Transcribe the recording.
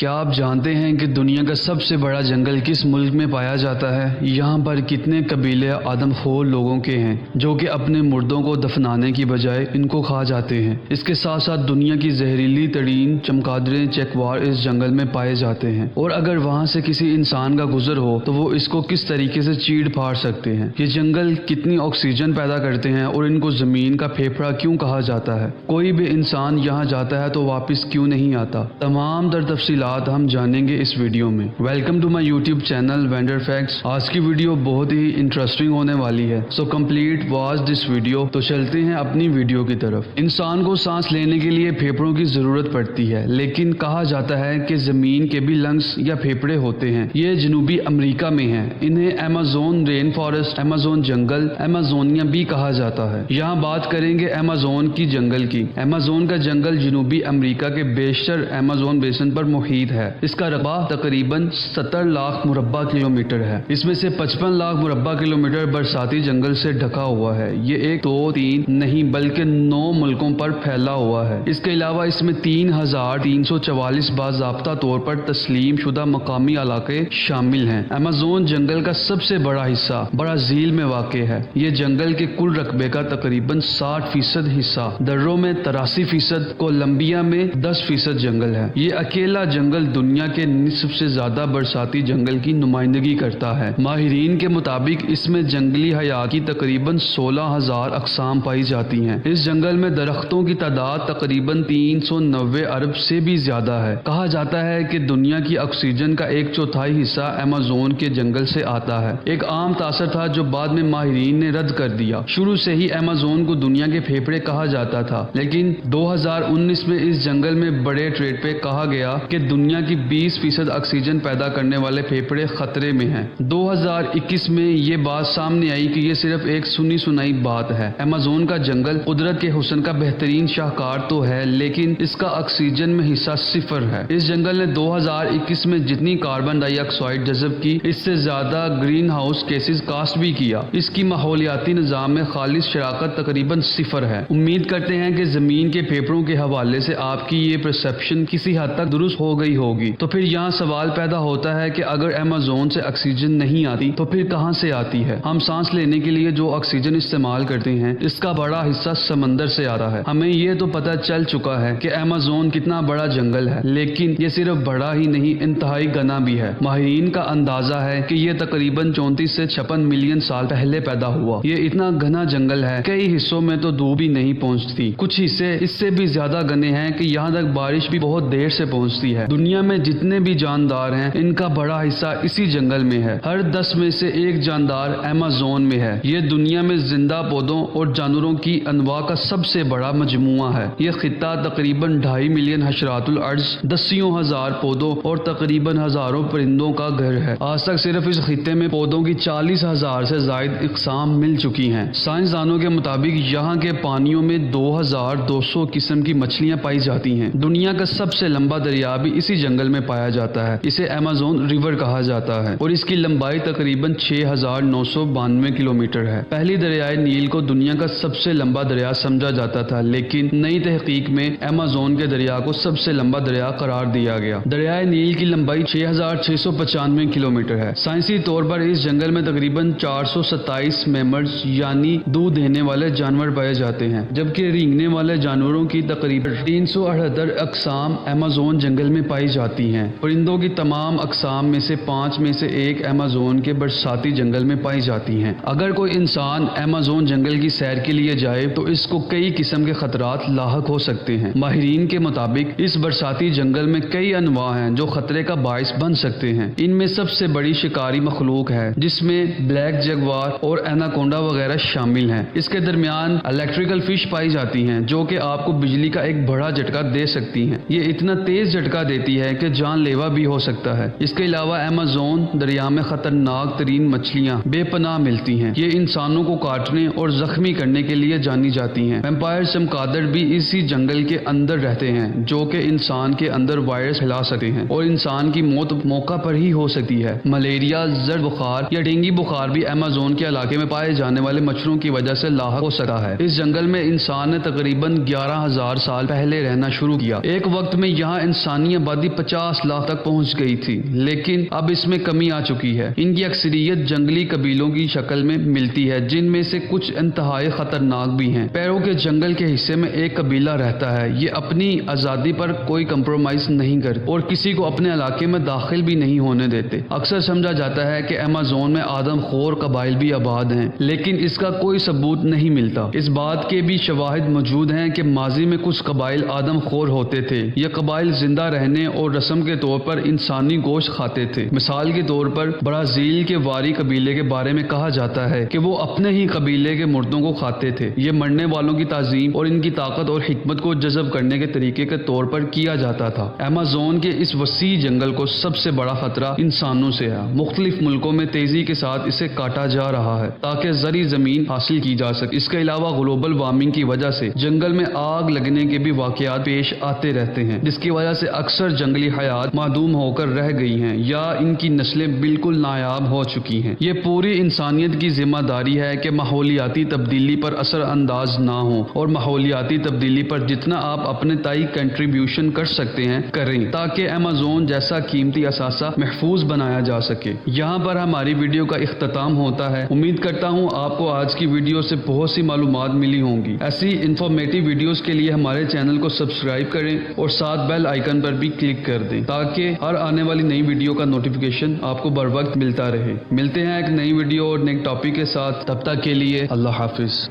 क्या आप जानते हैं कि दुनिया का सबसे बड़ा जंगल किस मुल्क में पाया जाता है? यहाँ पर कितने कबीले आदमखोर लोगों के हैं जो कि अपने मुर्दों को दफनाने की बजाय इनको खा जाते हैं। इसके साथ साथ दुनिया की जहरीली तरीन चमगादड़ें चेकवार इस जंगल में पाए जाते हैं, और अगर वहाँ से किसी इंसान का गुजर हो तो वो इसको किस तरीके से चीड़ फाड़ सकते हैं। ये जंगल कितनी ऑक्सीजन पैदा करते हैं और इनको जमीन का फेफड़ा क्यों कहा जाता है। कोई भी इंसान यहाँ जाता है तो वापस क्यों नहीं आता, तमाम तफसीलात हम जानेंगे इस वीडियो में। Welcome to my YouTube channel wonder facts. आज की वीडियो बहुत ही इंटरेस्टिंग होने वाली है, so complete watch this video. तो चलते हैं अपनी वीडियो की तरफ। इंसान को सांस लेने के लिए फेफड़ों की जरूरत पड़ती है, लेकिन कहा जाता है कि जमीन के भी लंग्स या फेफड़े होते हैं। ये जनूबी अमेरिका में है। इन्हें अमेज़न रेन फॉरेस्ट, अमेज़न जंगल, अमेज़ोनिया भी कहा जाता है। यहाँ बात करेंगे अमेज़न की जंगल की। अमेज़न का जंगल जनूबी अमेरिका के बेशतर अमेज़न बेसिन पर मुहित है। इसका रकबा तकरीबन 70 लाख मुरब्बा किलोमीटर है। इसमें से 55 लाख मुरब्बा किलोमीटर बरसाती जंगल से ढका हुआ है। ये एक दो तीन नहीं बल्कि 9 मुल्कों पर फैला हुआ है। इसके अलावा इसमें 3344 बाज़ाब्ता तौर पर तस्लीम शुदा मकामी इलाके शामिल हैं। अमेज़न जंगल का सबसे बड़ा हिस्सा ब्राजील में वाक़ है। ये जंगल के कुल रकबे का तकरीबन 60% हिस्सा, दर्रों में 83%, कोलंबिया में 10% जंगल है। ये अकेला जंगल दुनिया के निस्फ से ज्यादा बरसाती जंगल की नुमाइंदगी करता है। माहिरीन के मुताबिक इसमें जंगली हयात की तकरीबन 16,000 अक़साम पाई जाती हैं। इस जंगल में दरख्तों की तादाद तकरीबन 390 अरब से भी ज्यादा है। कहा जाता है कि दुनिया की ऑक्सीजन का 1/4 हिस्सा अमेज़न के जंगल से आता है। एक आम तासर था जो बाद में माहिरीन ने रद्द कर दिया। शुरू से ही अमेज़न को दुनिया के फेफड़े कहा जाता था, लेकिन 2019 में इस जंगल में बड़े ट्रेड पे कहा गया कि दुनिया की 20% ऑक्सीजन पैदा करने वाले फेफड़े खतरे में हैं। 2021 में ये बात सामने आई कि ये सिर्फ एक सुनी सुनाई बात है। अमेज़न का जंगल कुदरत के हुस्न का बेहतरीन शाहकार तो है, लेकिन इसका ऑक्सीजन में हिस्सा 0 है। इस जंगल ने 2021 में जितनी कार्बन डाइऑक्साइड जज़ब की, इससे ज्यादा ग्रीन हाउस केसेस कास्ट भी किया। इसकी माहौलियाती निज़ाम में खालिस शराकत तकरीबन 0 है। उम्मीद करते हैं कि जमीन के फेफड़ों के हवाले से आपकी ये परसेप्शन किसी हद तक दुरुस्त हो गई होगी। तो फिर यहाँ सवाल पैदा होता है कि अगर अमेज़न से ऑक्सीजन नहीं आती तो फिर कहाँ से आती है। हम सांस लेने के लिए जो ऑक्सीजन इस्तेमाल करते हैं, इसका बड़ा हिस्सा समंदर से आता है। हमें ये तो पता चल चुका है कि अमेज़न कितना बड़ा जंगल है, लेकिन ये सिर्फ बड़ा ही नहीं, इंतहाई घना भी है। माहिरीन का अंदाजा है कि ये तकरीबन 34 से 56 मिलियन साल पहले पैदा हुआ। ये इतना घना जंगल है, कई हिस्सों में तो धूप भी नहीं पहुँचती। कुछ हिस्से इससे भी ज्यादा घने हैं कि यहाँ तक बारिश भी बहुत देर से पहुँचती है। दुनिया में जितने भी जानदार हैं, इनका बड़ा हिस्सा इसी जंगल में है। हर 10 में से 1 जानदार अमेज़न में है। ये दुनिया में जिंदा पौधों और जानवरों की अनवा का सबसे बड़ा मजमुआ है। ये खित्ता तकरीबन 2.5 मिलियन हशरातुल अर्ज़, दसियों हजार पौधों और तकरीबन हजारों परिंदों का घर है। आज तक सिर्फ इस खित्ते में पौधों की 40,000 से जायद इक़साम मिल चुकी हैं। साइंसदानों के मुताबिक यहाँ के पानियों में 2200 किस्म की मछलियाँ पाई जाती हैं। दुनिया का सबसे लंबा दरिया भी इसी जंगल में पाया जाता है। इसे अमेज़न रिवर कहा जाता है और इसकी लंबाई तकरीबन 6,992 किलोमीटर है। पहली दरियाए नील को दुनिया का सबसे लंबा दरिया समझा जाता था, लेकिन नई तहकीक में अमेज़न के दरिया को सबसे लंबा दरिया करार दिया गया। दरियाए नील की लंबाई 6,695 किलोमीटर है। साइंसी तौर पर इस जंगल में तकरीबन 427 मेमर्स यानी दूध देने वाले जानवर पाए जाते हैं, जबकि रेंगने वाले जानवरों की तकरीबन 378 अक़साम अमेज़न जंगल में पाई जाती हैं। परिंदों की तमाम अक़साम में से 5 में से 1 अमेज़न के बरसाती जंगल में पाई जाती हैं। अगर कोई इंसान अमेज़न जंगल की सैर के लिए जाए तो इसको कई किस्म के खतरात लाहक हो सकते हैं। माहिरीन के मुताबिक इस बरसाती जंगल में कई अनवा हैं जो खतरे का बाइस बन सकते हैं। इनमें सबसे बड़ी शिकारी मखलूक है, जिसमें ब्लैक जगुआर और एनाकोंडा वगैरह शामिल हैं। इसके दरमियान इलेक्ट्रिकल फिश पाई जाती हैं जो कि आपको बिजली का एक बड़ा झटका दे सकती हैं। ये इतना तेज झटका देती है कि जानलेवा भी हो सकता है। इसके अलावा अमेज़न दरिया में खतरनाक तरीन मछलियां बेपनाह मिलती हैं। ये इंसानों को काटने और जख्मी करने के लिए जानी जाती हैं। वैम्पायर चमगादड़ भी इसी जंगल के अंदर रहते हैं, जो कि इंसान के अंदर वायरस फैला सकते हैं और इंसान की मौत मौका पर ही हो सकती है। मलेरिया, जर्द बुखार या डेंगू बुखार भी अमेज़न के इलाके में पाए जाने वाले मच्छरों की वजह से लाहक हो सकता है। इस जंगल में इंसान ने तकरीबन 11,000 साल पहले रहना शुरू किया। एक वक्त में यहाँ इंसानी آبادی 50 لاکھ تک پہنچ گئی تھی، لیکن اب اس میں کمی آ چکی ہے۔ ان کی اکثریت جنگلی قبیلوں کی شکل میں ملتی ہے، جن میں سے کچھ انتہائی خطرناک بھی ہیں۔ پیرو کے جنگل کے حصے میں ایک قبیلہ رہتا ہے، یہ اپنی آزادی پر کوئی کمپرومائز نہیں کرتے اور کسی کو اپنے علاقے میں داخل بھی نہیں ہونے دیتے۔ اکثر سمجھا جاتا ہے کہ ایمیزون میں آدم خور قبائل بھی آباد ہیں، لیکن اس کا کوئی ثبوت نہیں ملتا۔ اس بات کے بھی شواہد موجود ہیں کہ ماضی میں کچھ قبائل آدم خور ہوتے تھے۔ یہ قبائل زندہ رہنے اور رسم کے طور پر انسانی گوشت کھاتے تھے۔ مثال کے طور پر برازیل کے واری قبیلے کے بارے میں کہا جاتا ہے کہ وہ اپنے ہی قبیلے کے مردوں کو کھاتے تھے۔ یہ مرنے والوں کی تعظیم اور ان کی طاقت اور حکمت کو جذب کرنے کے طریقے کے طور پر کیا جاتا تھا۔ ایمیزون کے اس وسیع جنگل کو سب سے بڑا خطرہ انسانوں سے ہے۔ مختلف ملکوں میں تیزی کے ساتھ اسے کاٹا جا رہا ہے تاکہ زرعی زمین حاصل کی جا سکے۔ اس کے علاوہ گلوبل وارمنگ کی وجہ سے جنگل میں آگ لگنے کے بھی واقعات پیش آتے رہتے ہیں، جس کی وجہ سے اکثر جنگلی حیات معدوم ہو کر رہ گئی ہیں یا ان کی نسلیں بالکل نایاب ہو چکی ہیں۔ یہ پوری انسانیت کی ذمہ داری ہے کہ ماحولیاتی تبدیلی پر اثر انداز نہ ہوں اور ماحولیاتی تبدیلی پر جتنا آپ اپنے تائی کنٹریبیوشن کر سکتے ہیں کریں، تاکہ ایمیزون جیسا قیمتی اثاثہ محفوظ بنایا جا سکے۔ یہاں پر ہماری ویڈیو کا اختتام ہوتا ہے۔ امید کرتا ہوں آپ کو آج کی ویڈیو سے بہت سی معلومات ملی ہوں گی۔ ایسی انفارمیٹیو ویڈیوز کے لیے ہمارے چینل کو سبسکرائب کریں اور ساتھ بیل آئیکن پر بھی کلک کر دیں تاکہ ہر آنے والی نئی ویڈیو کا نوٹیفیکیشن آپ کو بر وقت ملتا رہے۔ ملتے ہیں ایک نئی ویڈیو اور نئے ٹاپک کے ساتھ، تب تک کے لیے اللہ حافظ۔